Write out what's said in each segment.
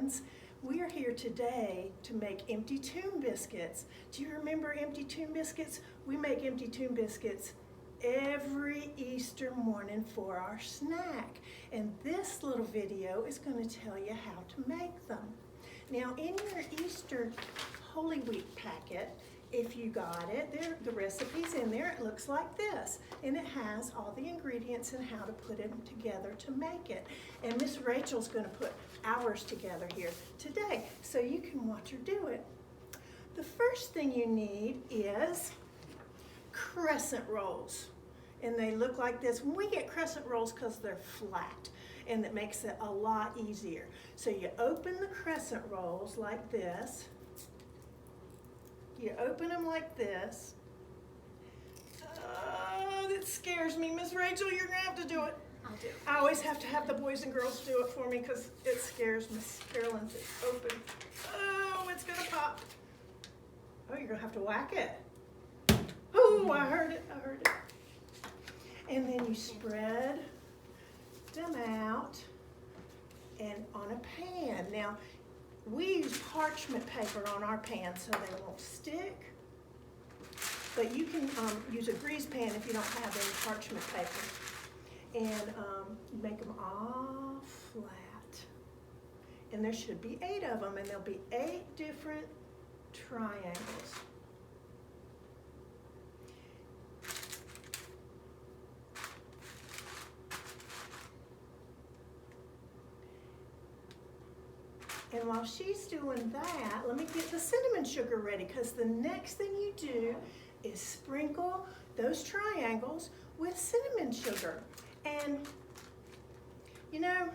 friends. We are here today to make empty tune biscuits. Do you remember empty tune biscuits? We make empty tune biscuits every Easter morning for our snack. And this little video is going to tell you how to make them. Now in your Easter Holy Week packet, if you got it, the recipe's in there. It looks like this. And it has all the ingredients and how to put them together to make it. And Miss Rachel's going to put ours together here today so you can watch her do it. The first thing you need is crescent rolls. And they look like this. We get crescent rolls because they're flat, and that makes it a lot easier. So you open the crescent rolls like this. You open them like this. Oh, that scares me. Miss Rachel, you're going to have to do it. I'll do it. I always have to have the boys and girls do it for me because it scares Miss Carolyn to open. Oh, it's going to pop. Oh, you're going to have to whack it. Oh, I heard it. I heard it. And then you spread them out and on a pan. Now, we use parchment paper on our pan so they won't stick. But you can use a grease pan if you don't have any parchment paper. And make them all flat. And there should be 8 of them, and there'll be 8 different triangles. And while she's doing that, let me get the cinnamon sugar ready, because the next thing you do is sprinkle those triangles with cinnamon sugar. And, you know,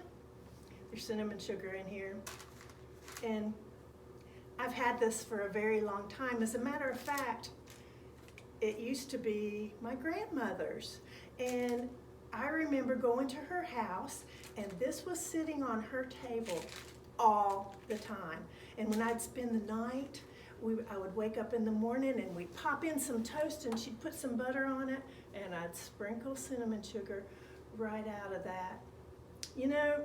there's cinnamon sugar in here. And I've had this for a very long time. As a matter of fact, it used to be my grandmother's. And I remember going to her house, and this was sitting on her table all the time. And when I'd spend the night, I would wake up in the morning and we'd pop in some toast and she'd put some butter on it, and I'd sprinkle cinnamon sugar right out of that. You know,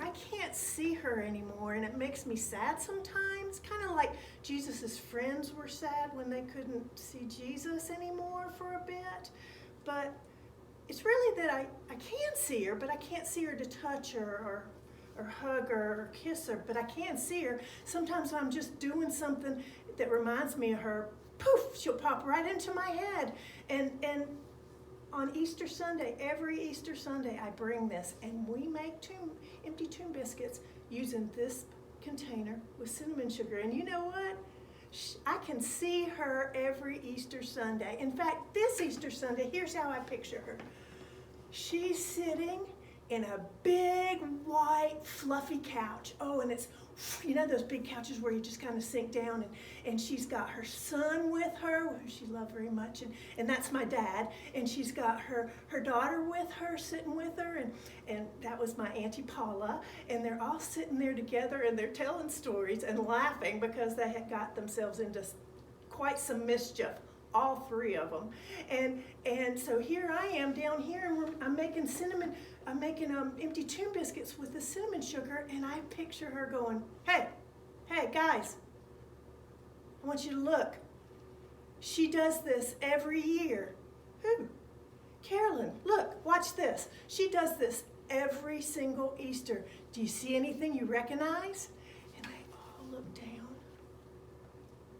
I can't see her anymore, and it makes me sad sometimes. Kind of like Jesus's friends were sad when they couldn't see Jesus anymore for a bit. But it's really that I can see her, but I can't see her to touch her or hug her or kiss her, but I can see her. Sometimes I'm just doing something that reminds me of her, poof, she'll pop right into my head. And on Easter Sunday, every Easter Sunday, I bring this, and we make empty tune biscuits using this container with cinnamon sugar. And you know what? I can see her every Easter Sunday. In fact, this Easter Sunday, here's how I picture her. She's sitting in a big, white, fluffy couch. Oh, and it's, you know, those big couches where you just kind of sink down, and she's got her son with her, who she loved very much, and that's my dad, and she's got her daughter with her, sitting with her, and that was my Auntie Paula, and they're all sitting there together, and they're telling stories and laughing because they had got themselves into quite some mischief, all 3 of them. And so here I am down here, and I'm making empty tune biscuits with the cinnamon sugar, and I picture her going, hey guys, I want you to look. She does this every year. Who? Carolyn, look, watch this. She does this every single Easter. Do you see anything you recognize? And they all look down,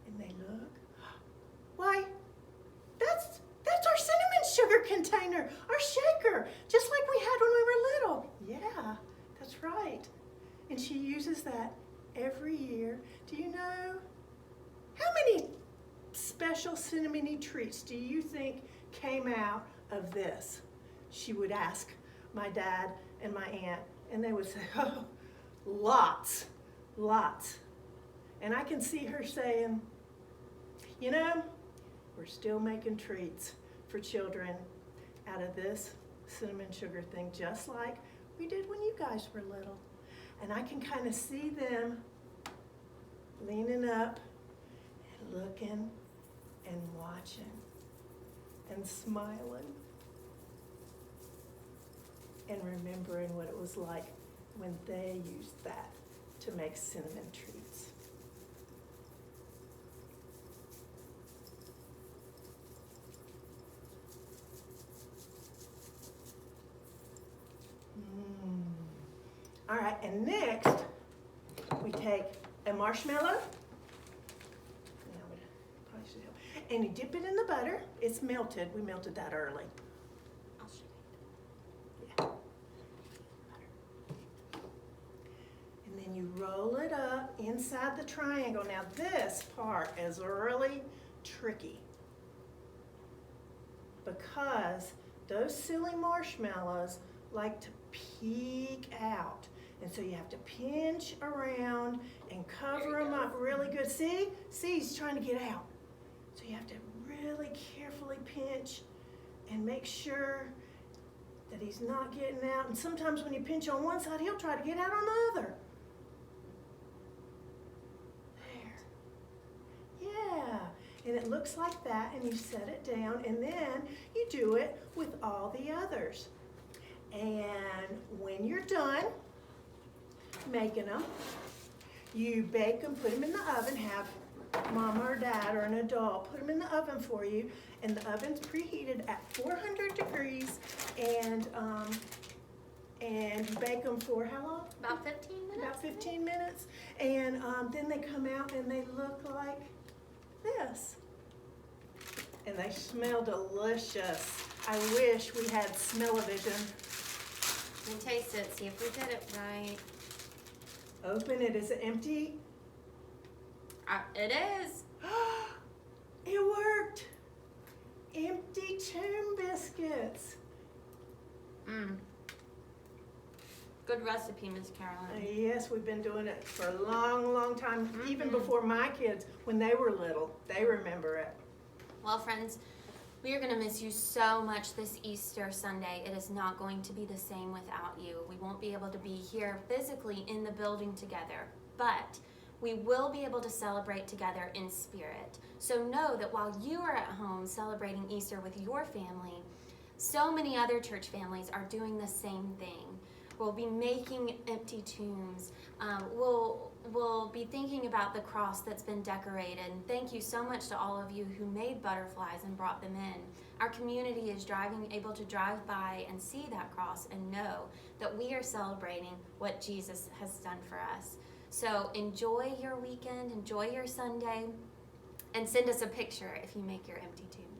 and they look. Why, that's our cinnamon sugar container, our shaker, just like we had when we were little. Yeah, that's right. And she uses that every year. Do you know how many special cinnamony treats do you think came out of this? She would ask my dad and my aunt, and they would say, oh, lots. And I can see her saying, you know, we're still making treats for children out of this cinnamon sugar thing, just like we did when you guys were little. And I can kind of see them leaning up and looking and watching and smiling and remembering what it was like when they used that to make cinnamon treats. All right, and next we take a marshmallow, and you dip it in the butter. It's melted. We melted that early. I'll show you. Yeah. And then you roll it up inside the triangle. Now this part is really tricky because those silly marshmallows like to peek out. And so you have to pinch around and cover them up really good. See? See, he's trying to get out. So you have to really carefully pinch and make sure that he's not getting out. And sometimes when you pinch on one side, he'll try to get out on the other. There. Yeah. And it looks like that, and you set it down, and then you do it with all the others. And when you're done making them, you bake them, put them in the oven, have mama or dad or an adult put them in the oven for you, and the oven's preheated at 400 degrees, and you bake them for how long? About 15 minutes. About 15 minutes, and then they come out and they look like this, and they smell delicious. I wish we had smell-o-vision. And taste it, see if we did it right. Open it. Is it empty? It is. It worked. Empty tomb biscuits. Good recipe, Miss Carolyn. Yes, we've been doing it for a long, long time. Even before my kids, when they were little, they remember it. Well, friends, we are going to miss you so much this Easter Sunday. It is not going to be the same without you. We won't be able to be here physically in the building together, but we will be able to celebrate together in spirit. So know that while you are at home celebrating Easter with your family, so many other church families are doing the same thing. We'll be making empty tombs. We'll be thinking about the cross that's been decorated. And thank you so much to all of you who made butterflies and brought them in. Our community is able to drive by and see that cross and know that we are celebrating what Jesus has done for us. So enjoy your weekend, enjoy your Sunday, and send us a picture if you make your empty tomb.